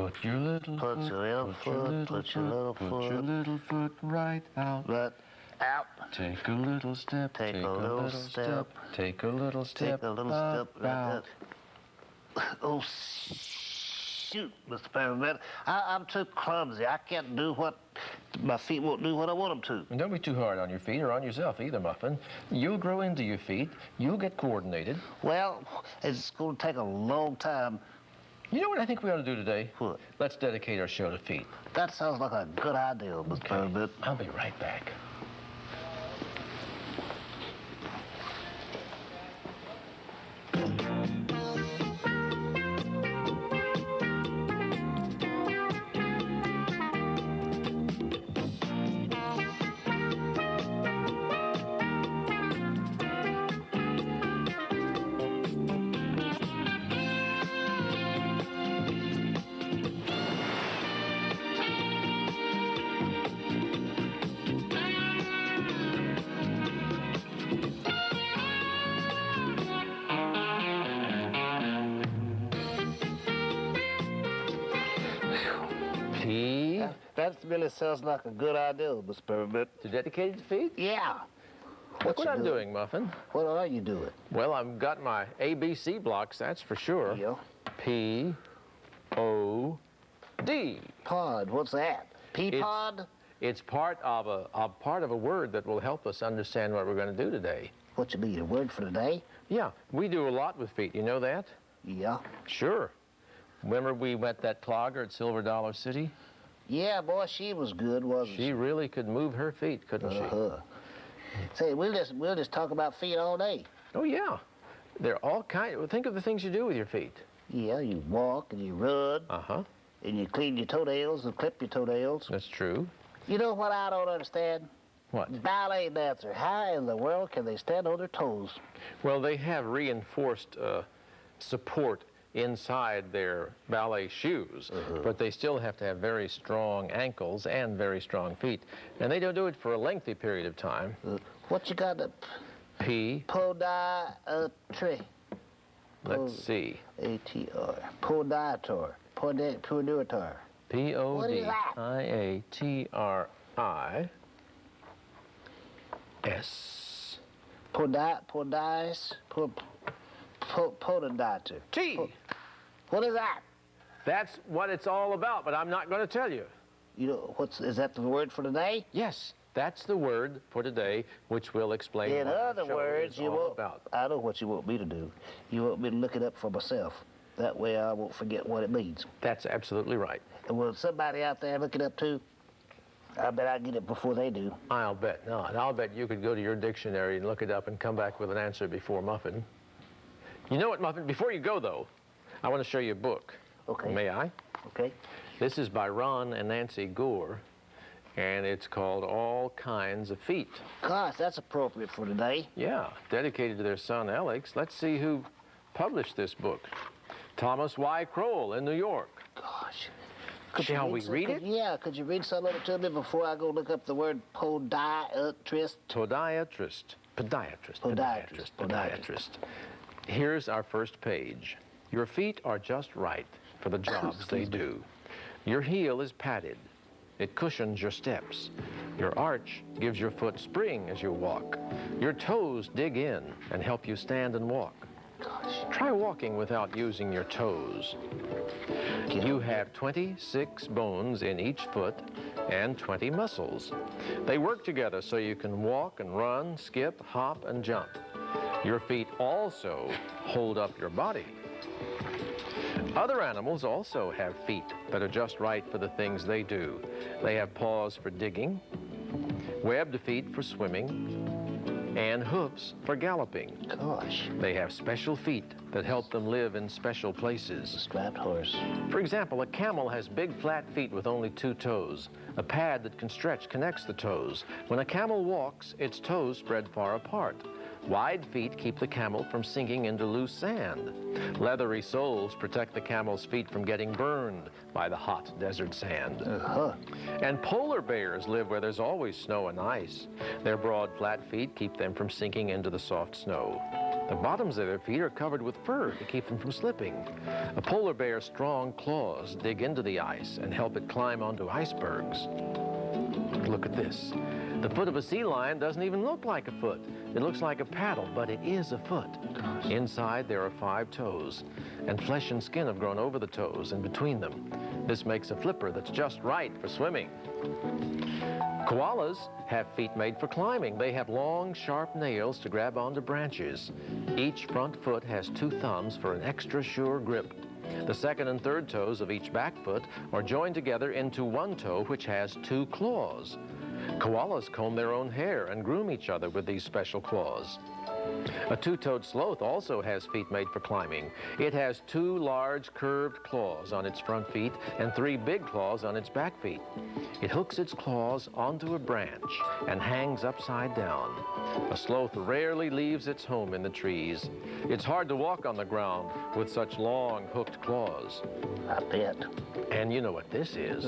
Put your little Put foot, your little foot, put your little put foot. your little foot right out. Right out. Take a little step, Take a little step. take a little step, Take a little up step. Right out. there. Oh, shoot, Mr. Peppermint. I'm too clumsy. I can't do what, my feet won't do what I want them to. And don't be too hard on your feet or on yourself either, Muffin. You'll grow into your feet. You'll get coordinated. Well, it's going to take a long time. You know what I think we ought to do today? What? Let's dedicate our show to feet. That sounds like a good idea, Mr. Peppermint. I'll be right back. P. That really sounds like a good idea, Mr. Peppermint. To dedicate to feet? Yeah. Look what I'm doing, Muffin. What are you doing? Well, I've got my ABC blocks, that's for sure. Yeah. P, O, D. Pod, what's that? Pea-pod? It's part of a word that will help us understand what we're going to do today. What you mean, a word for today? Yeah, we do a lot with feet. You know that? Yeah. Sure. Remember we met that clogger at Silver Dollar City? Yeah, boy, she was good, wasn't she? She really could move her feet, couldn't she? Say, we'll just talk about feet all day. Oh, yeah. They're all kinds. Think of the things you do with your feet. Yeah, you walk and you run. Uh-huh. And you clean your toenails and clip your toenails. That's true. You know what I don't understand? What? Ballet dancer. How in the world can they stand on their toes? Well, they have reinforced support inside their ballet shoes, but they still have to have very strong ankles and very strong feet. And they don't do it for a lengthy period of time. What you got to... P. Podiatry. Let's see. A-T-R. Podiator. Podiator. P-O-D-I-A-T-R-I-S. Pododiator. T. What is that? That's what it's all about, but I'm not going to tell you. You know, is that the word for today? Yes, that's the word for today, which will explain In what other the show words, is you all won't. about. I know what you want me to do. You want me to look it up for myself. That way I won't forget what it means. That's absolutely right. And will somebody out there look it up too? I bet I get it before they do. I'll bet not. I'll bet you could go to your dictionary and look it up and come back with an answer before Muffin. You know what, Muffin? Before you go, though, I want to show you a book. Okay. May I? Okay. This is by Ron and Nancy Gore, and it's called All Kinds of Feet. Gosh, that's appropriate for today. Yeah, dedicated to their son, Alex. Let's see who published this book. Thomas Y. Kroll in New York. Gosh. Shall we read it? Yeah, could you read some of it to me before I go look up the word podiatrist? Podiatrist. Here's our first page. Your feet are just right for the jobs they do. Your heel is padded. It cushions your steps. Your arch gives your foot spring as you walk. Your toes dig in and help you stand and walk. Gosh. Try walking without using your toes. You have 26 bones in each foot and 20 muscles. They work together so you can walk and run, skip, hop, and jump. Your feet also hold up your body. Other animals also have feet that are just right for the things they do. They have paws for digging, webbed feet for swimming, and hoofs for galloping. Gosh. They have special feet that help them live in special places. Strapped horse. For example, a camel has big flat feet with only 2 toes. A pad that can stretch connects the toes. When a camel walks, its toes spread far apart. Wide feet keep the camel from sinking into loose sand. Leathery soles protect the camel's feet from getting burned by the hot desert sand. And polar bears live where there's always snow and ice. Their broad, flat feet keep them from sinking into the soft snow. The bottoms of their feet are covered with fur to keep them from slipping. A polar bear's strong claws dig into the ice and help it climb onto icebergs. Look at this. The foot of a sea lion doesn't even look like a foot. It looks like a paddle, but it is a foot. Inside, there are 5 toes, and flesh and skin have grown over the toes and between them. This makes a flipper that's just right for swimming. Koalas have feet made for climbing. They have long, sharp nails to grab onto branches. Each front foot has 2 thumbs for an extra sure grip. The second and third toes of each back foot are joined together into one toe, which has 2 claws. Koalas comb their own hair and groom each other with these special claws. A 2-toed sloth also has feet made for climbing. It has 2 large curved claws on its front feet and 3 big claws on its back feet. It hooks its claws onto a branch and hangs upside down. A sloth rarely leaves its home in the trees. It's hard to walk on the ground with such long hooked claws. I bet. And you know what this is.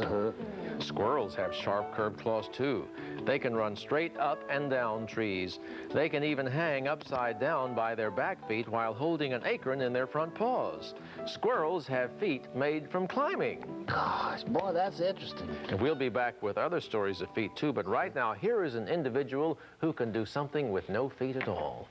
Squirrels have sharp curved claws too. They can run straight up and down trees. They can even hang upside down by their back feet while holding an acorn in their front paws. Squirrels have feet made from climbing. Gosh, boy, that's interesting. And we'll be back with other stories of feet too, but right now here is an individual who can do something with no feet at all.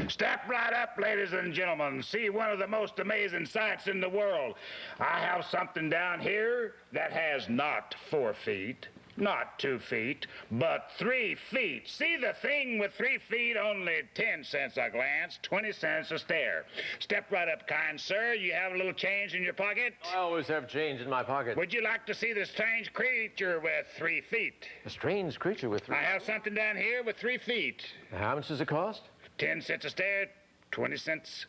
Step right up, ladies and gentlemen. See one of the most amazing sights in the world. I have something down here that has not 4 feet, not 2 feet, but 3 feet. See the thing with 3 feet, only 10 cents a glance, 20 cents a stare. Step right up, kind sir. You have a little change in your pocket? I always have change in my pocket. Would you like to see the strange creature with 3 feet? A strange creature with 3 I have something down here with 3 feet. How much does it cost? 10 cents a stare, 20 cents.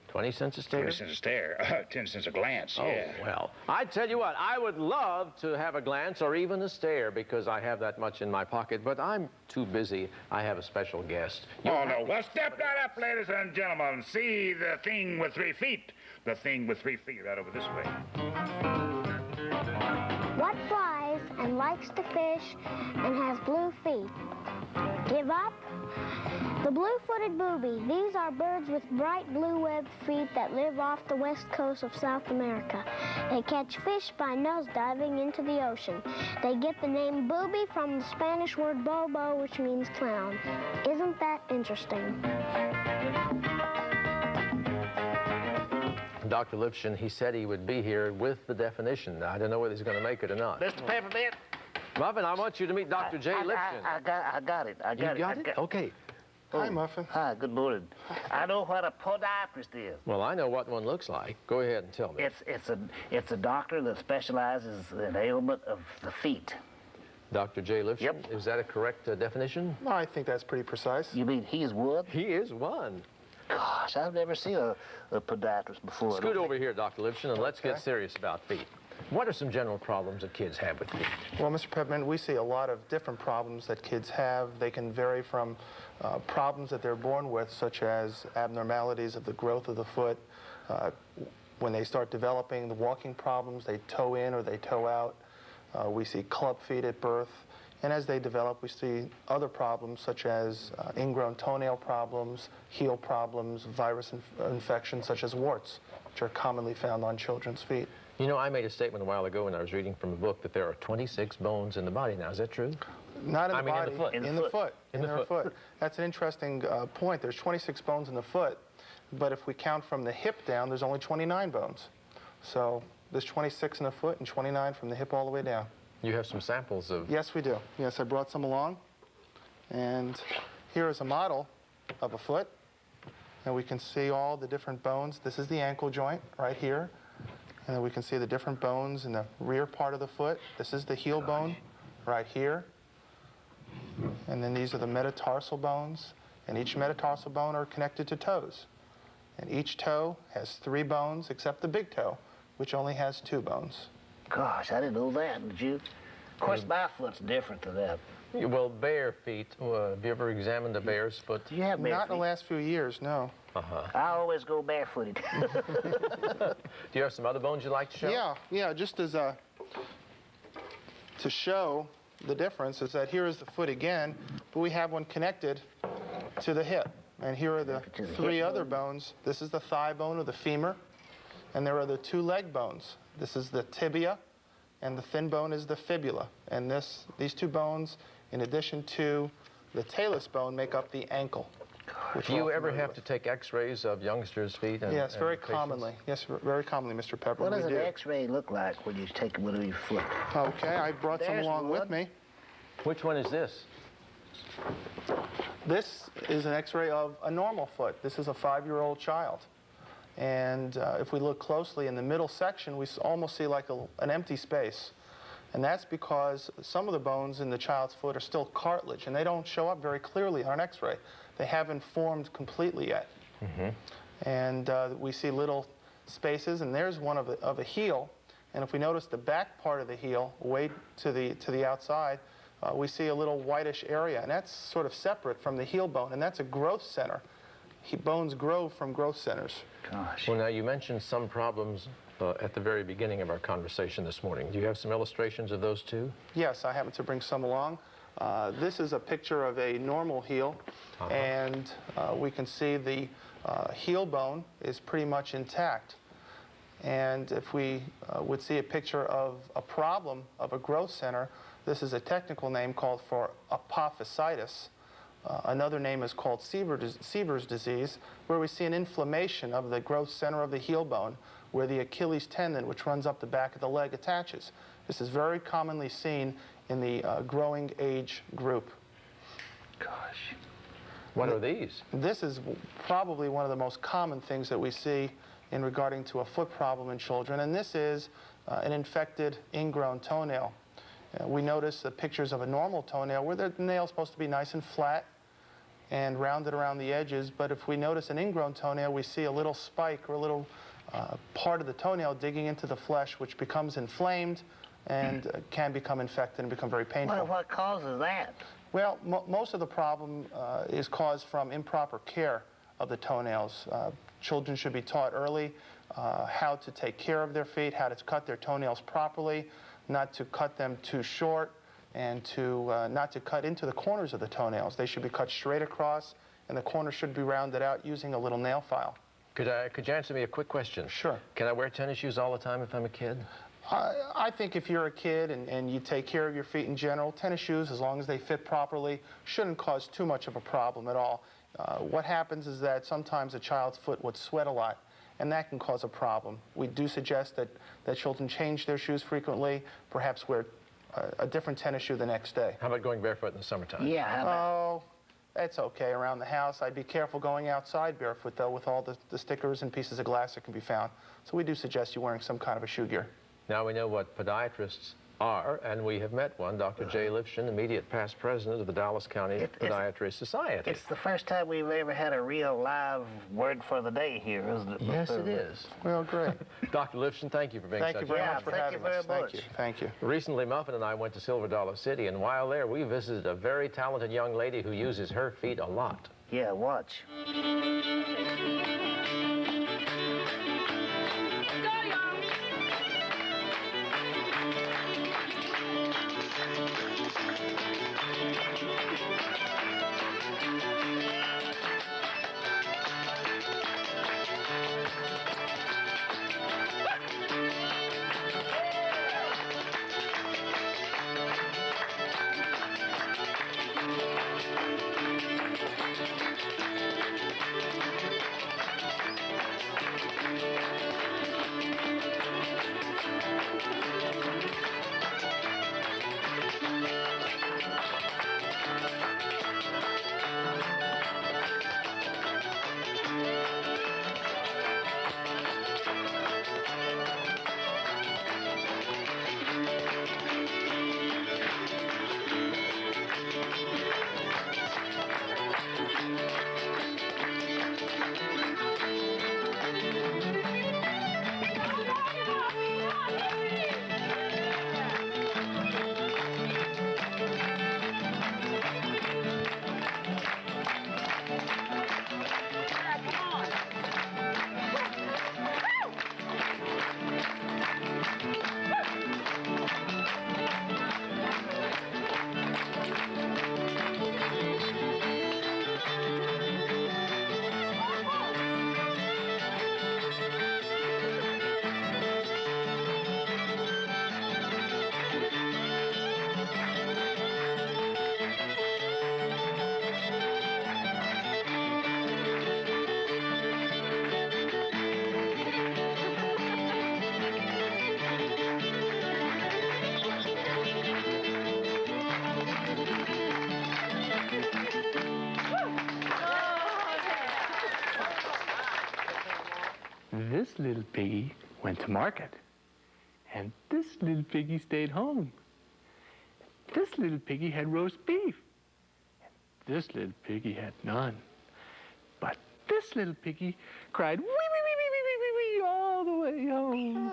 20 cents a stare? 20 cents a stare. 10 cents a glance, yeah. Oh, well, I tell you what, I would love to have a glance or even a stare because I have that much in my pocket, but I'm too busy. I have a special guest. Oh, no. Well, step right up, ladies and gentlemen. See the thing with 3 feet. The thing with 3 feet right over this way. What flies and likes to fish and has blue feet? Give up? The blue-footed booby. These are birds with bright blue webbed feet that live off the west coast of South America. They catch fish by nose-diving into the ocean. They get the name booby from the Spanish word bobo, which means clown. Isn't that interesting? Dr. Lifshin, he said he would be here with the definition. I don't know whether he's going to make it or not. Mr. Peppermint? Muffin, I want you to meet Dr. J. Lifshin. I got it. You got it? Okay. Hi, Muffin. Hi, good morning. I know what a podiatrist is. Well, I know what one looks like. Go ahead and tell me. It's a doctor that specializes in ailment of the feet. Dr. J. Lifshon, Yep. is that a correct definition? No, I think that's pretty precise. You mean he's one? He is one. Gosh, I've never seen a podiatrist before. Scoot over here, Dr. Lifshon, and let's get Okay. serious about feet. What are some general problems that kids have with feet? Well, Mr. Peppermint, we see a lot of different problems that kids have. They can vary from problems that they're born with, such as abnormalities of the growth of the foot. When they start developing the walking problems, they toe in or they toe out. We see club feet at birth. And as they develop, we see other problems such as ingrown toenail problems, heel problems, virus infections such as warts, which are commonly found on children's feet. You know, I made a statement a while ago when I was reading from a book that there are 26 bones in the body. Now, is that true? Not in I the mean, in body. the foot. In In the the foot. In In the their foot. foot. That's an interesting point. There's 26 bones in the foot, but if we count from the hip down, there's only 29 bones. So there's 26 in the foot and 29 from the hip all the way down. You have some samples of... Yes, we do. Yes, I brought some along. And here is a model of a foot. And we can see all the different bones. This is the ankle joint right here. And then we can see the different bones in the rear part of the foot. This is the heel bone right here. And then these are the metatarsal bones. And each metatarsal bone are connected to toes. And each toe has 3 bones except the big toe, which only has 2 bones. Gosh, I didn't know that, did you? Of course, my foot's different to that. Well, bear feet. Have you ever examined a bear's foot? Do you have bare Not in the feet? last few years, no. Uh-huh. I always go barefooted. Do you have some other bones you'd like to show? Yeah, just as to show the difference is that here is the foot again, but we have one connected to the hip. And here are the To the 3 hip other bone. bones. This is the thigh bone or the femur, and there are the 2 leg bones. This is the tibia, and the thin bone is the fibula. And these 2 bones, in addition to the talus bone, make up the ankle. which Do we're you all ever familiar have with. to take x-rays of youngsters' feet? Yes, very patients? commonly. Yes, very commonly, Mr. Pepper. What does we an do. X-ray look like when you take one of your foot? Okay, I brought some There's along with one. me. Which one is this? This is an X-ray of a normal foot. This is a 5-year-old child. And if we look closely in the middle section, we almost see like an empty space. And that's because some of the bones in the child's foot are still cartilage, and they don't show up very clearly on an X-ray. They haven't formed completely yet. And we see little spaces, and there's one of a heel. And if we notice the back part of the heel, way to the outside, we see a little whitish area, and that's sort of separate from the heel bone, and that's a growth center. Bones grow from growth centers. Gosh. Well, now, you mentioned some problems at the very beginning of our conversation this morning. Do you have some illustrations of those too? Yes, I happen to bring some along. This is a picture of a normal heel, and we can see the heel bone is pretty much intact. And if we would see a picture of a problem of a growth center, this is a technical name called for apophysitis. Another name is called Seaver's disease, where we see an inflammation of the growth center of the heel bone, where the Achilles tendon, which runs up the back of the leg, attaches. This is very commonly seen in the growing age group. Gosh. What are these? This is probably one of the most common things that we see in regarding to a foot problem in children, and this is an infected ingrown toenail. We notice the pictures of a normal toenail where the nail's supposed to be nice and flat and rounded around the edges, but if we notice an ingrown toenail, we see a little spike or a little part of the toenail digging into the flesh, which becomes inflamed and can become infected and become very painful. Well, what causes that? Well, most of the problem is caused from improper care of the toenails. Children should be taught early how to take care of their feet, how to cut their toenails properly, not to cut them too short, and not to cut into the corners of the toenails. They should be cut straight across, and the corners should be rounded out using a little nail file. Could you answer me a quick question? Sure. Can I wear tennis shoes all the time if I'm a kid? I think if you're a kid and you take care of your feet in general, tennis shoes, as long as they fit properly, shouldn't cause too much of a problem at all. What happens is that sometimes a child's foot would sweat a lot, and that can cause a problem. We do suggest that children change their shoes frequently, perhaps wear a different tennis shoe the next day. How about going barefoot in the summertime? Yeah, how about... Oh, It's okay around the house. I'd be careful going outside barefoot, though, with all the stickers and pieces of glass that can be found. So we do suggest you wearing some kind of a shoe gear. Now we know what podiatrists are, and we have met one, Dr. Jay Lifshin, immediate past president of the Dallas County Podiatry Society. It's the first time we've ever had a real live word for the day here, isn't it? Yes, it is. Well, great. Dr. Lifshin, thank you for being Thank such you very a much for thank having you very us. Thank much. you. Thank you. Recently, Muffin and I went to Silver Dollar City, and while there, we visited a very talented young lady who uses her feet a lot. Yeah, watch. This little piggy went to market, and this little piggy stayed home. This little piggy had roast beef, and this little piggy had none. But this little piggy cried wee, wee, wee, wee, wee, wee, wee, wee, all the way home.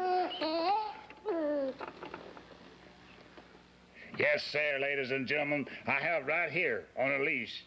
Yes, sir, ladies and gentlemen, I have right here on a leash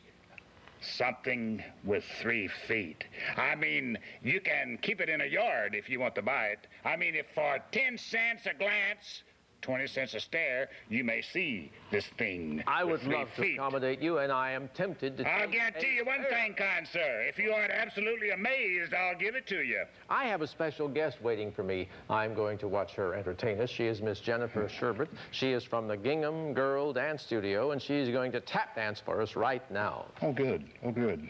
something with 3 feet. I mean, you can keep it in a yard if you want to buy it. I mean, if for 10 cents a glance, 20 cents a stare, you may see this thing. I would with 3 love to feet. accommodate you, and I am tempted to I'll take guarantee you one thing, kind sir. If you aren't absolutely amazed, I'll give it to you. I have a special guest waiting for me. I'm going to watch her entertain us. She is Miss Jennifer Sherbert. She is from the Gingham Girl Dance Studio, and she's going to tap dance for us right now. Oh, good. Oh, good.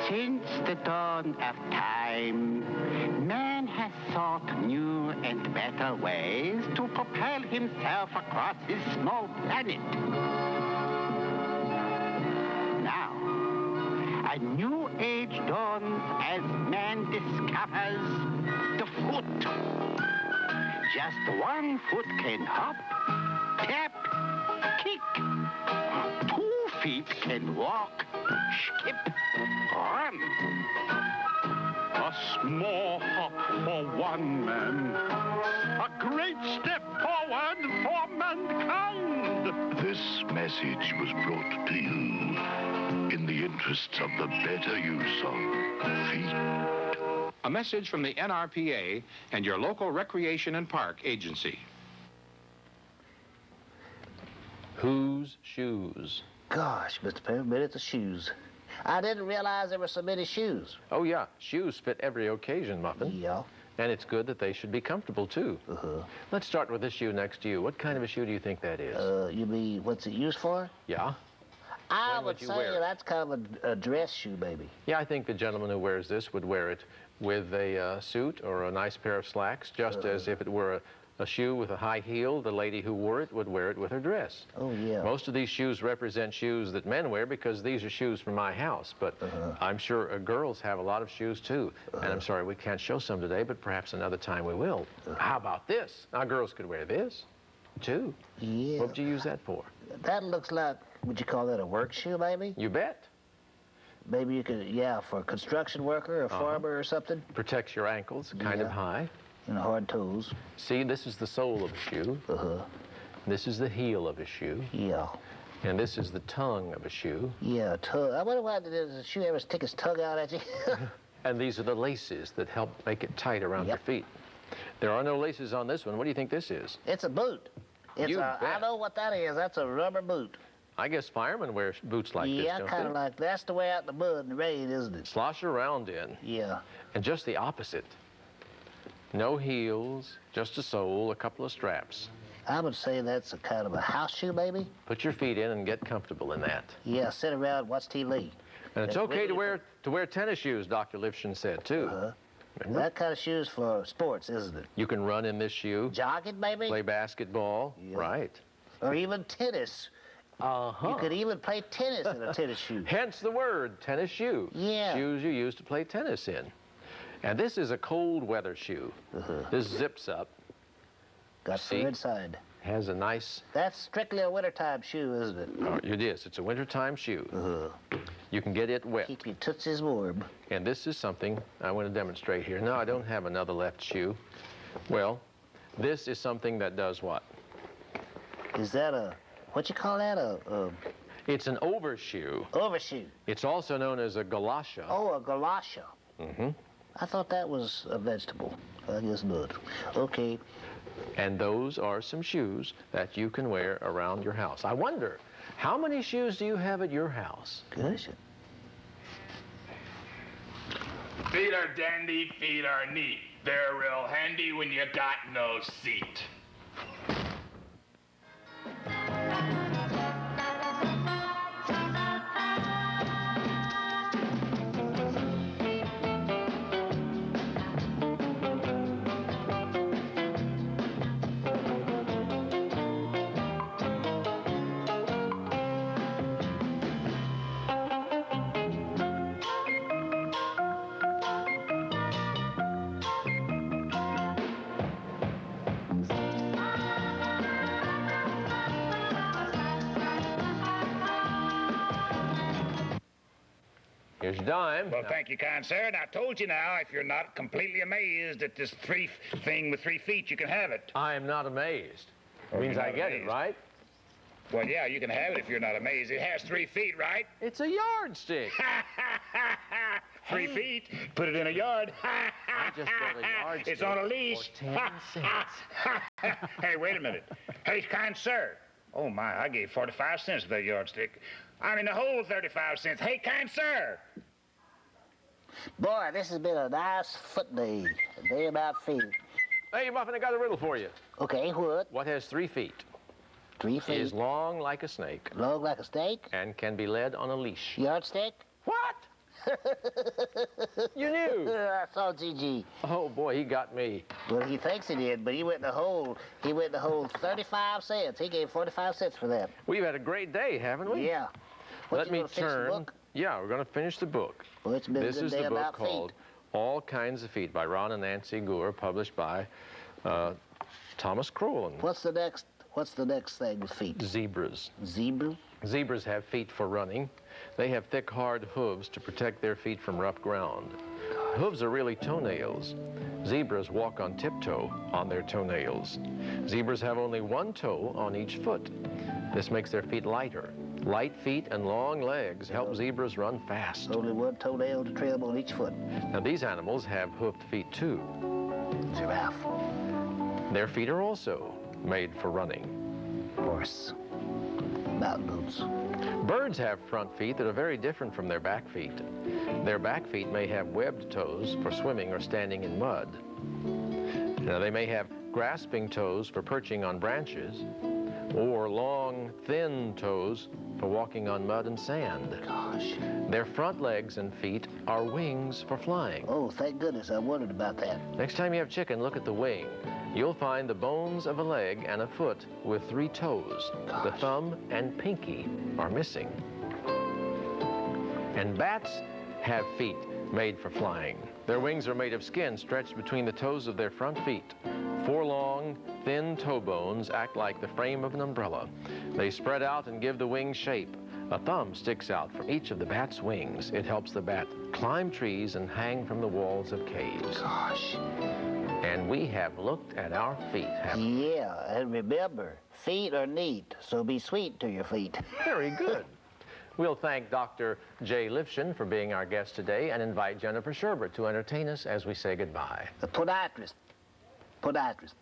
Since the dawn of time, man has sought new and better ways to propel himself across his small planet. Now, a new age dawns as man discovers the foot. Just one foot can hop, tap, kick. 2 feet can walk, skip, run. A small hop for one man, a great step forward for mankind. This message was brought to you in the interests of the better use of feet. A message from the NRPA and your local recreation and park agency. Whose shoes? Gosh, Mr. Peppermint, it's the shoes. I didn't realize there were so many shoes. Oh, yeah. Shoes fit every occasion, Muffin. Yeah. And it's good that they should be comfortable, too. Uh-huh. Let's start with this shoe next to you. What kind of a shoe do you think that is? You mean, what's it used for? Yeah? I When would would you say wear it? that's kind of a dress shoe, maybe. Yeah, I think the gentleman who wears this would wear it with a suit or a nice pair of slacks, just as if it were a shoe with a high heel. The lady who wore it would wear it with her dress. Oh, yeah. Most of these shoes represent shoes that men wear because these are shoes from my house, but I'm sure girls have a lot of shoes too. And I'm sorry we can't show some today, but perhaps another time we will. How about this? Now, girls could wear this too. Yeah. What would you use that for? That looks like, would you call that a work shoe, maybe? You bet. Maybe you could, yeah, for a construction worker, a farmer or something. Protects your ankles, kind of Yeah. high. And hard toes. See, this is the sole of a shoe. This is the heel of a shoe. Yeah. And this is the tongue of a shoe. Yeah, tongue. I wonder why does the shoe ever stick his tongue out at you? And these are the laces that help make it tight around your Yep. feet. There are no laces on this one. What do you think this is? It's a boot. It's You I bet. know what that is. That's a rubber boot. I guess firemen wear boots like this, Yeah, don't kind of they? like, that's the way out in the mud and the rain, isn't it? Slosh around in. Yeah. And just the opposite. No heels, just a sole, a couple of straps. I would say that's a kind of a house shoe, maybe? Put your feet in and get comfortable in that. Yeah, sit around and watch TV. And it's That's okay to really- wear tennis shoes, Dr. Lifshin said, too. Remember? That kind of shoe is for sports, isn't it? You can run in this shoe, Jogging, maybe? play basketball. Yeah. Right. Or even tennis. Uh-huh. You could even play tennis in a tennis shoe. Hence the word, tennis shoe. Yeah. Shoes you use to play tennis in. And this is a cold weather shoe. This zips up, Got See? fur inside. has a nice, That's strictly a wintertime shoe, isn't it? it is, it's a wintertime shoe. You can get it wet. Keep your tootsies warm. And this is something I want to demonstrate here. No, I don't have another left shoe. Well, this is something that does what? Is that a, what you call that, a It's an overshoe. overshoe? It's also known as a galosha. Oh, a galosha. I thought that was a vegetable. I guess not. Okay. And those are some shoes that you can wear around your house. I wonder, how many shoes do you have at your house? Gosh. Feet are dandy, feet are neat. They're real handy when you got no seat. Here's your dime. Well, thank you, kind sir. And I told you now, if you're not completely amazed at this thing with 3 feet, you can have it. I am not amazed. It Oh, means you're I not get it, amazed. right? Well, yeah, you can have it if you're not amazed. It has 3 feet, right? It's a yardstick. 3 feet. Put it in a yard. I just bought a yardstick It's on a leash. for 10 cents. Hey, wait a minute. Hey, kind sir. Oh, my, I gave 45 cents for that yardstick. I mean, the whole 35 cents. Hey, kind sir. Boy, this has been a nice foot day. A day about feet. Hey, Muffin, I got a riddle for you. Okay, what? What has 3 feet? 3 feet. Is long like a snake. Long like a snake. And can be led on a leash. Yardstick. What? You knew. I saw Gigi. Oh, boy, he got me. Well, he thinks he did, but he went in the hole. He went in the hole 35 cents. He gave 45 cents for that. We've had a great day, haven't we? Yeah. Let me turn. Yeah, we're going to finish the book. Well, it's been This a good is day the book about called feet. All Kinds of Feet by Ron and Nancy Gour, published by Thomas Crowell. What's the next thing with feet? Zebras. Zebra? Zebras have feet for running. They have thick, hard hooves to protect their feet from rough ground. Hooves are really toenails. Zebras walk on tiptoe on their toenails. Zebras have only one toe on each foot. This makes their feet lighter. Light feet and long legs help zebras run fast. Only one toenail to trim on each foot. Now, these animals have hoofed feet, too. Giraffe. Their feet are also made for running. Horse. Mountain boots. Birds have front feet that are very different from their back feet. Their back feet may have webbed toes for swimming or standing in mud. Now, they may have grasping toes for perching on branches, or long, thin toes for walking on mud and sand. Gosh. Their front legs and feet are wings for flying. Oh, thank goodness. I wondered about that. Next time you have chicken, look at the wing. You'll find the bones of a leg and a foot with 3 toes. Gosh. The thumb and pinky are missing. And bats have feet made for flying. Their wings are made of skin stretched between the toes of their front feet. 4 long, thin toe bones act like the frame of an umbrella. They spread out and give the wing shape. A thumb sticks out from each of the bat's wings. It helps the bat climb trees and hang from the walls of caves. Gosh. And we have looked at our feet, haven't we? Yeah, and remember, feet are neat, so be sweet to your feet. Very good. We'll thank Dr. Jay Lifshin for being our guest today and invite Jennifer Sherbert to entertain us as we say goodbye. The podiatrist. Podiatrist.